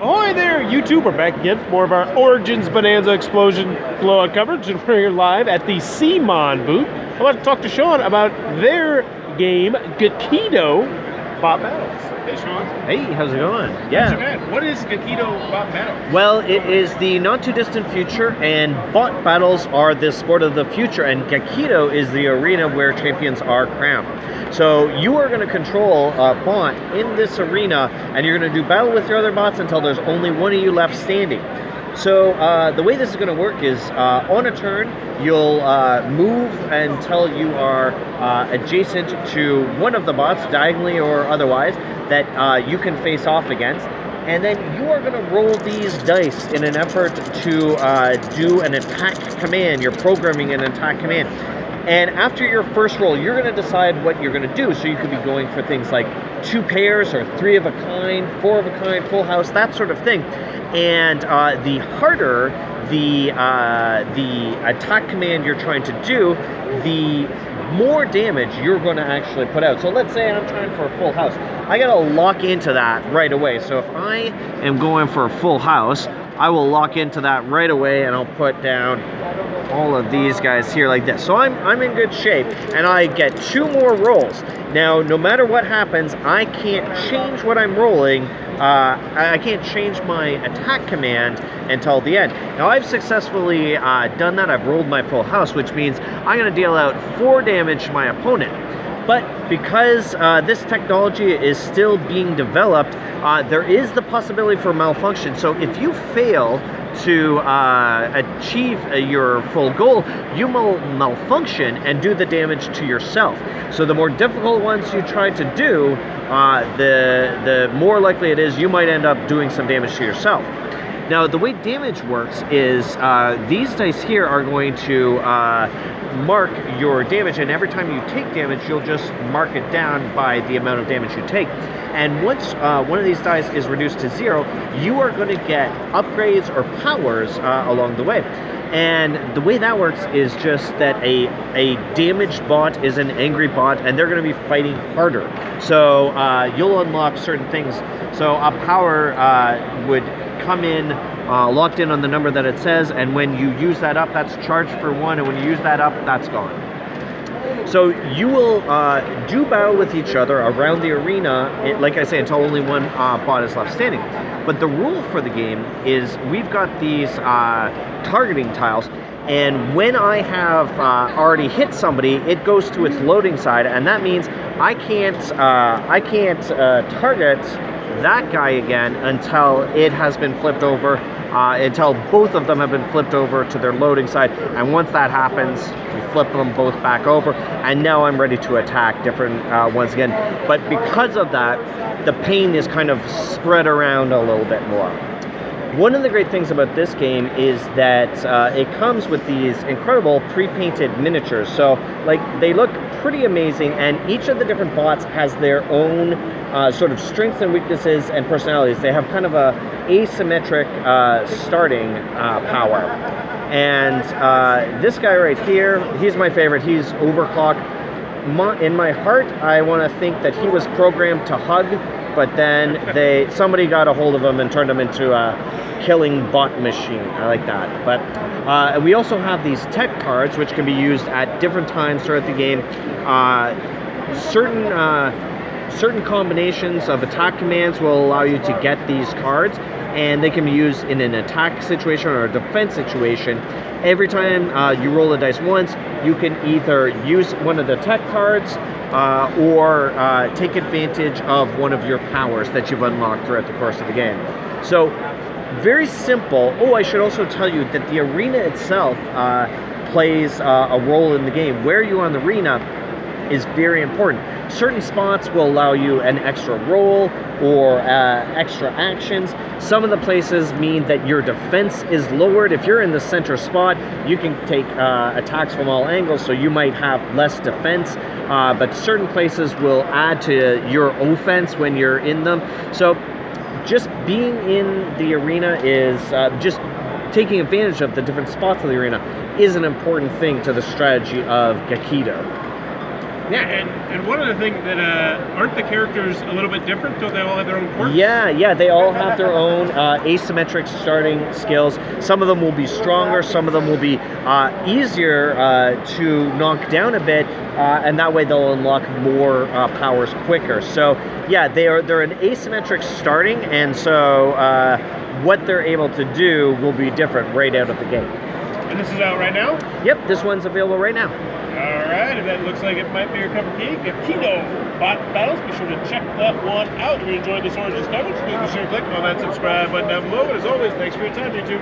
Ahoy there, YouTube! We're back again for more of our Origins Bonanza Explosion blowout coverage, and we're here live at the CMON booth. I want to talk to Sean about their game, Gekido Bot Battles. Hey, Sean. Hey, how's it going? Yeah. What is Gekido Bot Battles? Well, it is the not-too-distant future, and bot battles are the sport of the future, and Gekido is the arena where champions are crowned. So you are going to control a bot in this arena, and you're going to do battle with your other bots until there's only one of you left standing. So the way this is going to work is on a turn, you'll move until you are adjacent to one of the bots, diagonally or otherwise, that you can face off against. And then you are going to roll these dice in an effort to do an attack command. You're programming an attack command. And after your first roll, you're going to decide what you're going to do. So you could be going for things like 2 pairs or 3 of a kind, 4 of a kind, full house, that sort of thing. And the harder the attack command you're trying to do, the more damage you're going to actually put out. So let's say I'm trying for a full house. I got to lock into that right away. So if I am going for a full house, I will lock into that right away, and I'll put down all of these guys here like this. So I'm in good shape, and I get 2 more rolls. Now, no matter what happens, I can't change what I'm rolling. I can't change my attack command until the end. Now, I've successfully done that. I've rolled my full house, which means I'm going to deal out 4 damage to my opponent. But because this technology is still being developed, there is the possibility for malfunction. So if you fail to achieve your full goal, you will malfunction and do the damage to yourself. So the more difficult ones you try to do, the more likely it is you might end up doing some damage to yourself. Now, the way damage works is these dice here are going to mark your damage, and every time you take damage, you'll just mark it down by the amount of damage you take. And once one of these dice is reduced to 0, you are going to get upgrades or powers along the way. And the way that works is just that a damaged bot is an angry bot, and they're going to be fighting harder. So you'll unlock certain things. So a power would come in locked in on the number that it says, and when you use that up, that's charged for 1, and when you use that up, that's gone. So you will do battle with each other around the arena, like I say, until only one bot is left standing. But the rule for the game is we've got these targeting tiles, and when I have already hit somebody, it goes to its loading side, and that means I can't target that guy again until it has been flipped over, until both of them have been flipped over to their loading side. And once that happens, we flip them both back over, and now I'm ready to attack different ones again. But because of that, the pain is kind of spread around a little bit more. One of the great things about this game is that it comes with these incredible pre-painted miniatures. So, like, they look pretty amazing, and each of the different bots has their own sort of strengths and weaknesses and personalities. They have kind of a asymmetric starting power. And this guy right here, he's my favorite. He's overclock. In my heart, I want to think that he was programmed to hug, but then somebody got a hold of him and turned him into a killing bot machine. I like that. But we also have these tech cards, which can be used at different times throughout the game. Certain combinations of attack commands will allow you to get these cards, and they can be used in an attack situation or a defense situation. Every time you roll the dice once, you can either use one of the tech cards or take advantage of one of your powers that you've unlocked throughout the course of the game. So, very simple. Oh, I should also tell you that the arena itself plays a role in the game. Where you are on the arena is very important. Certain spots will allow you an extra roll or extra actions. Some of the places mean that your defense is lowered. If you're in the center spot, you can take attacks from all angles, so you might have less defense, but certain places will add to your offense when you're in them. So just being in the arena is just taking advantage of the different spots of the arena is an important thing to the strategy of Gekido. Yeah. And one other thing that aren't the characters a little bit different? Don't they all have their own quirks? Yeah, they all have their own asymmetric starting skills. Some of them will be stronger, some of them will be easier to knock down a bit, and that way they'll unlock more powers quicker. So yeah, they're an asymmetric starting, and so what they're able to do will be different right out of the gate. And this is out right now? Yep, this one's available right now. All right, if that looks like it might be your cup of tea, Gekido Bot Battles, be sure to check that one out. If you enjoyed this Origins coverage, please be sure to click on that subscribe button down below. And as always, thanks for your time, YouTube.